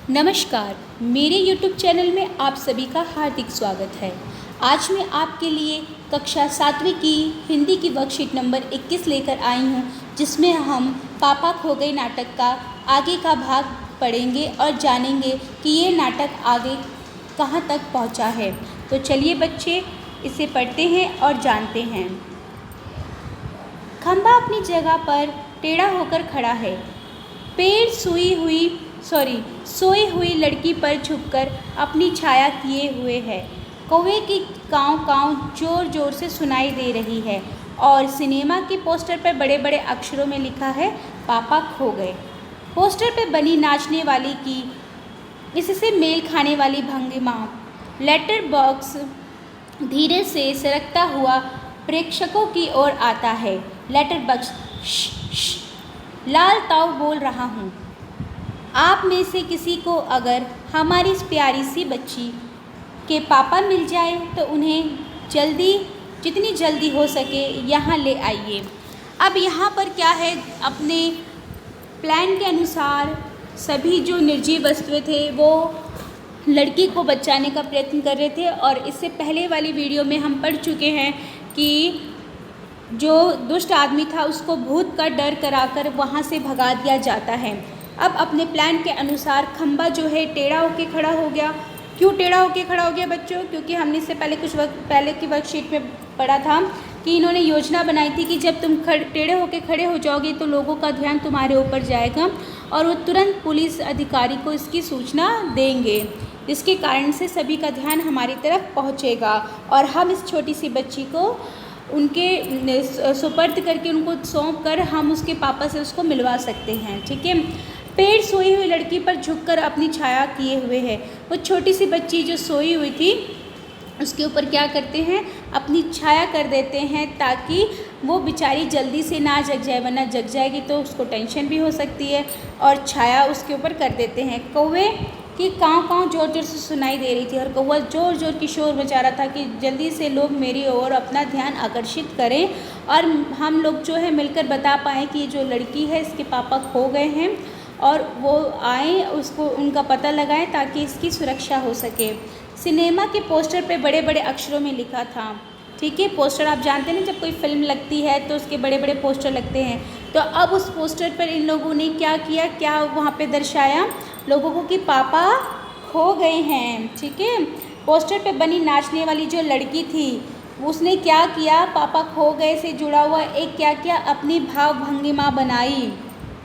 नमस्कार, मेरे YouTube channel में आप सभी का हार्दिक स्वागत है। आज मैं आपके लिए कक्षा 7वीं की हिंदी की वर्कशीट नंबर 21 लेकर आई हूँ, जिसमें हम पापा खो गए नाटक का आगे का भाग पढ़ेंगे और जानेंगे कि ये नाटक आगे कहाँ तक पहुँचा है। तो चलिए बच्चे, इसे पढ़ते हैं और जानते हैं। खंबा अपनी जगह पर टेढ़ा होकर खड़ा है। पेड़ सोई हुई लड़की पर झुककर अपनी छाया किए हुए है। कौवे की काँव काँव जोर जोर से सुनाई दे रही है और सिनेमा के पोस्टर पर बड़े बड़े अक्षरों में लिखा है, पापा खो गए। पोस्टर पर बनी नाचने वाली की इससे मेल खाने वाली भंगिमा। लेटर बॉक्स धीरे से सरकता हुआ प्रेक्षकों की ओर आता है। लेटर बॉक्स, लाल ताऊ बोल रहा हूँ। आप में से किसी को अगर हमारी इस प्यारी सी बच्ची के पापा मिल जाए तो उन्हें जितनी जल्दी हो सके यहाँ ले आइए। अब यहाँ पर क्या है, अपने प्लान के अनुसार सभी जो निर्जीव वस्तुएं थे वो लड़की को बचाने का प्रयत्न कर रहे थे। और इससे पहले वाली वीडियो में हम पढ़ चुके हैं कि जो दुष्ट आदमी था उसको भूत का डर कराकर वहाँ से भगा दिया जाता है। अब अपने प्लान के अनुसार खंबा जो है टेढ़ा होके खड़ा हो गया। क्यों टेढ़ा होके खड़ा हो गया बच्चों? क्योंकि हमने इससे पहले कुछ वक्त पहले की वर्कशीट में पढ़ा था कि इन्होंने योजना बनाई थी कि जब तुम टेढ़े होके खड़े हो जाओगे तो लोगों का ध्यान तुम्हारे ऊपर जाएगा और वो तुरंत पुलिस अधिकारी को इसकी सूचना देंगे, जिसके कारण से सभी का ध्यान हमारी तरफ पहुँचेगा और हम इस छोटी सी बच्ची को उनके सुपर्द करके उनको सौंप कर हम उसके पापा से उसको मिलवा सकते हैं। ठीक है। पेड़ सोई हुई लड़की पर झुककर अपनी छाया किए हुए है। वो छोटी सी बच्ची जो सोई हुई थी उसके ऊपर क्या करते हैं, अपनी छाया कर देते हैं ताकि वो बेचारी जल्दी से ना जग जाए, वरना जग जाएगी तो उसको टेंशन भी हो सकती है, और छाया उसके ऊपर कर देते हैं। कौवे की काँव काँव जोर जोर से सुनाई दे रही थी और कौवा जोर जोर की शोर मचा रहा था कि जल्दी से लोग मेरी ओर अपना ध्यान आकर्षित करें और हम लोग जो है मिलकर बता पाएँ कि ये जो लड़की है इसके पापा खो गए हैं और वो आएँ, उसको उनका पता लगाएं ताकि इसकी सुरक्षा हो सके। सिनेमा के पोस्टर पे बड़े बड़े अक्षरों में लिखा था। ठीक है, पोस्टर आप जानते हैं ना, जब कोई फिल्म लगती है तो उसके बड़े बड़े पोस्टर लगते हैं। तो अब उस पोस्टर पर इन लोगों ने क्या किया, क्या वहाँ पे दर्शाया लोगों को कि पापा खो गए हैं। ठीक है। पोस्टर पे बनी नाचने वाली जो लड़की थी उसने क्या किया, पापा खो गए से जुड़ा हुआ एक क्या किया, अपनी भाव भंगिमा बनाई।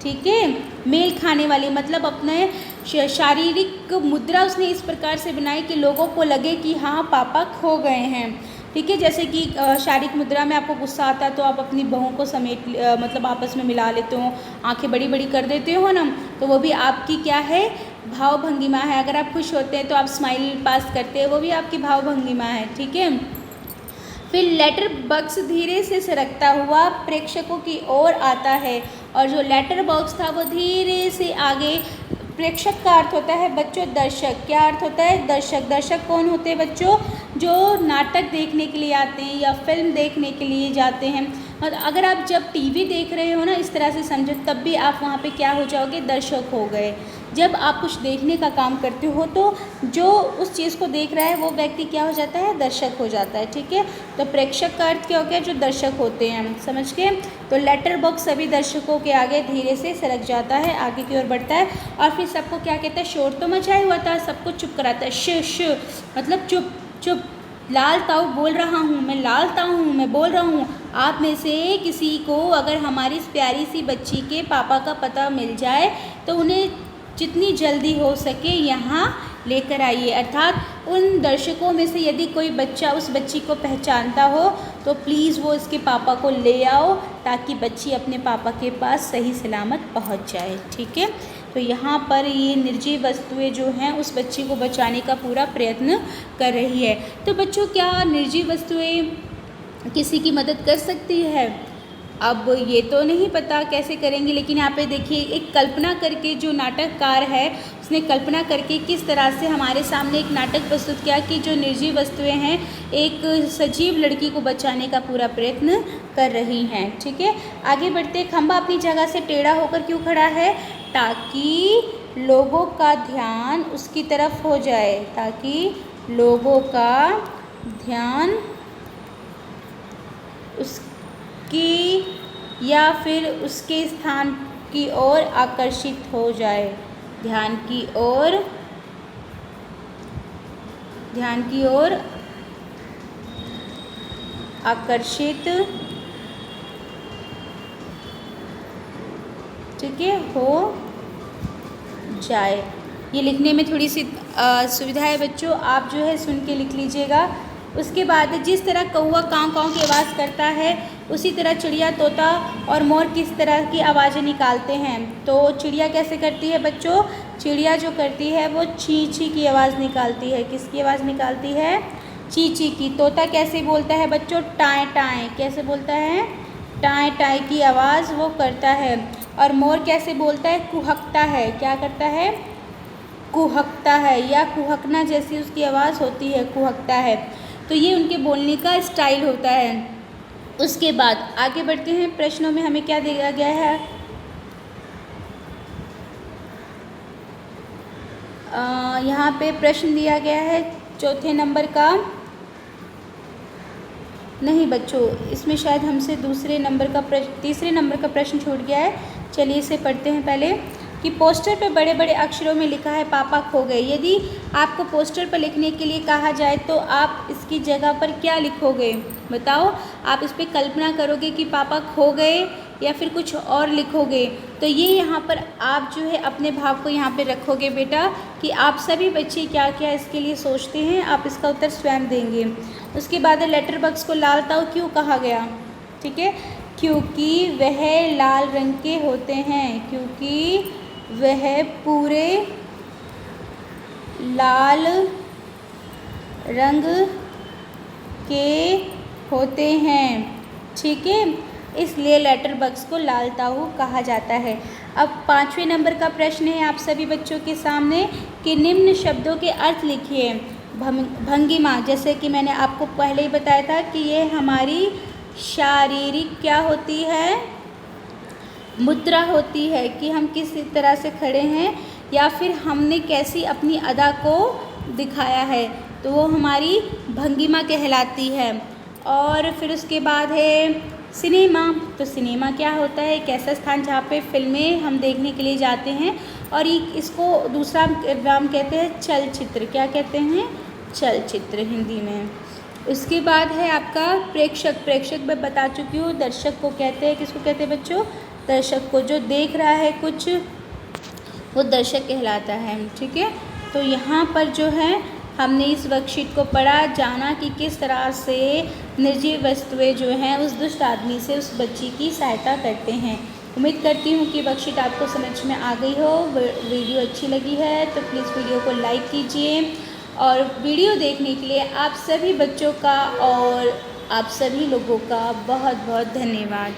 ठीक है, मेल खाने वाली, मतलब अपने शारीरिक मुद्रा उसने इस प्रकार से बनाई कि लोगों को लगे कि हाँ पापा खो गए हैं। ठीक है, जैसे कि शारीरिक मुद्रा में आपको गुस्सा आता है तो आप अपनी बहू को समेट मतलब आपस में मिला लेते हो, आंखें बड़ी बड़ी कर देते हो ना, तो वो भी आपकी क्या है, भाव भंगिमा है। अगर आप खुश होते हैं तो आप स्माइल पास करते हैं, वो भी आपकी भाव भंगिमा है। ठीक है। फिर लेटर बॉक्स धीरे से सरकता हुआ प्रेक्षकों की ओर आता है और जो लेटर बॉक्स था वो धीरे से आगे, प्रेक्षक का अर्थ होता है बच्चों दर्शक। क्या अर्थ होता है? दर्शक। दर्शक कौन होते हैं बच्चों? जो नाटक देखने के लिए आते हैं या फिल्म देखने के लिए जाते हैं। और अगर आप जब टीवी देख रहे हो ना, इस तरह से समझो, तब भी आप वहाँ पे क्या हो जाओगे, दर्शक हो गए। जब आप कुछ देखने का काम करते हो तो जो उस चीज़ को देख रहा है वो व्यक्ति क्या हो जाता है, दर्शक हो जाता है। ठीक है। तो प्रेक्षक का अर्थ क्या हो गया, जो दर्शक होते हैं, समझ के। तो लेटर बॉक्स सभी दर्शकों के आगे धीरे से सरक जाता है, आगे की ओर बढ़ता है और फिर सबको क्या कहता है, शोर तो मचाया हुआ था, सबको चुप कराता है। श मतलब चुप चुप। लाल ताऊ बोल रहा हूँ, मैं लाल ताऊ हूँ, मैं बोल रहा हूँ। आप में से किसी को अगर हमारी इस प्यारी सी बच्ची के पापा का पता मिल जाए तो उन्हें जितनी जल्दी हो सके यहाँ लेकर आइए। अर्थात उन दर्शकों में से यदि कोई बच्चा उस बच्ची को पहचानता हो तो प्लीज़ वो इसके पापा को ले आओ ताकि बच्ची अपने पापा के पास सही सलामत पहुँच जाए। ठीक है। तो यहाँ पर ये निर्जीव वस्तुएं जो हैं उस बच्ची को बचाने का पूरा प्रयत्न कर रही है। तो बच्चों, क्या निर्जीव वस्तुएं किसी की मदद कर सकती है? अब ये तो नहीं पता कैसे करेंगे, लेकिन यहाँ पे देखिए, एक कल्पना करके जो नाटककार है उसने कल्पना करके किस तरह से हमारे सामने एक नाटक प्रस्तुत किया कि जो निर्जीव वस्तुएं हैं एक सजीव लड़की को बचाने का पूरा प्रयत्न कर रही हैं। ठीक है, आगे बढ़ते। खंबा अपनी जगह से टेढ़ा होकर क्यों खड़ा है? ताकि लोगों का ध्यान उसकी तरफ हो जाए, ताकि लोगों का ध्यान उसकी या फिर उसके स्थान की ओर आकर्षित हो जाए। ध्यान की ओर आकर्षित, ठीक है, हो जाए। ये लिखने में थोड़ी सी सुविधा है बच्चों, आप जो है सुन के लिख लीजिएगा। उसके बाद जिस तरह कौवा काँव काँव की आवाज़ करता है, उसी तरह चिड़िया, तोता और मोर किस तरह की आवाज़ें निकालते हैं। तो चिड़िया कैसे करती है बच्चों? चिड़िया जो करती है वो ची ची की आवाज़ निकालती है। किसकी आवाज़ निकालती है? ची ची की। तोता कैसे बोलता है बच्चों? टाएँ टाएँ। कैसे बोलता है? टाएँ टाएँ की आवाज़ वो करता है। और मोर कैसे बोलता है? कुहकता है। क्या करता है? कुहकता है, या कुहकना जैसी उसकी आवाज़ होती है, कुहकता है। तो ये उनके बोलने का स्टाइल होता है। उसके बाद आगे बढ़ते हैं, प्रश्नों में हमें क्या दिया गया है? यहाँ पे प्रश्न दिया गया है चौथे नंबर का। नहीं बच्चों, इसमें शायद हमसे तीसरे नंबर का प्रश्न छूट गया है। चलिए इसे पढ़ते हैं पहले। कि पोस्टर पर बड़े बड़े अक्षरों में लिखा है पापा खो गए। यदि आपको पोस्टर पर लिखने के लिए कहा जाए तो आप इसकी जगह पर क्या लिखोगे? बताओ। आप इस पर कल्पना करोगे कि पापा खो गए या फिर कुछ और लिखोगे? तो ये यहाँ पर आप जो है अपने भाव को यहाँ पे रखोगे बेटा, कि आप सभी बच्चे क्या क्या इसके लिए सोचते हैं। आप इसका उत्तर स्वयं देंगे। उसके बाद लेटर बॉक्स को लाल ताऊ क्यों कहा गया? ठीक है, क्योंकि वह लाल रंग के होते हैं। क्योंकि वह पूरे लाल रंग के होते हैं। ठीक है, इसलिए लेटर बॉक्स को लाल ताऊ कहा जाता है। अब 5वें नंबर का प्रश्न है आप सभी बच्चों के सामने कि निम्न शब्दों के अर्थ लिखिए। भंगिमा, जैसे कि मैंने आपको पहले ही बताया था कि ये हमारी शारीरिक क्या होती है? मुद्रा होती है, कि हम किस तरह से खड़े हैं या फिर हमने कैसी अपनी अदा को दिखाया है, तो वो हमारी भंगिमा कहलाती है। और फिर उसके बाद है सिनेमा। तो सिनेमा क्या होता है? एक ऐसा स्थान जहाँ पे फिल्में हम देखने के लिए जाते हैं। और इसको दूसरा नाम कहते हैं चलचित्र। क्या कहते हैं? चलचित्र हिंदी में। उसके बाद है आपका प्रेक्षक। प्रेक्षक मैं बता चुकी हूँ, दर्शक को कहते हैं। किसको कहते हैं बच्चों? दर्शक को। जो देख रहा है कुछ, वो दर्शक कहलाता है। ठीक है, तो यहाँ पर जो है हमने इस वर्कशीट को पढ़ा, जाना कि किस तरह से निर्जीव वस्तुएं जो हैं उस दुष्ट आदमी से उस बच्ची की सहायता करते हैं। उम्मीद करती हूँ कि वर्कशीट आपको समझ में आ गई हो। वीडियो अच्छी लगी है तो प्लीज़ वीडियो को लाइक कीजिए। और वीडियो देखने के लिए आप सभी बच्चों का और आप सभी लोगों का बहुत बहुत धन्यवाद।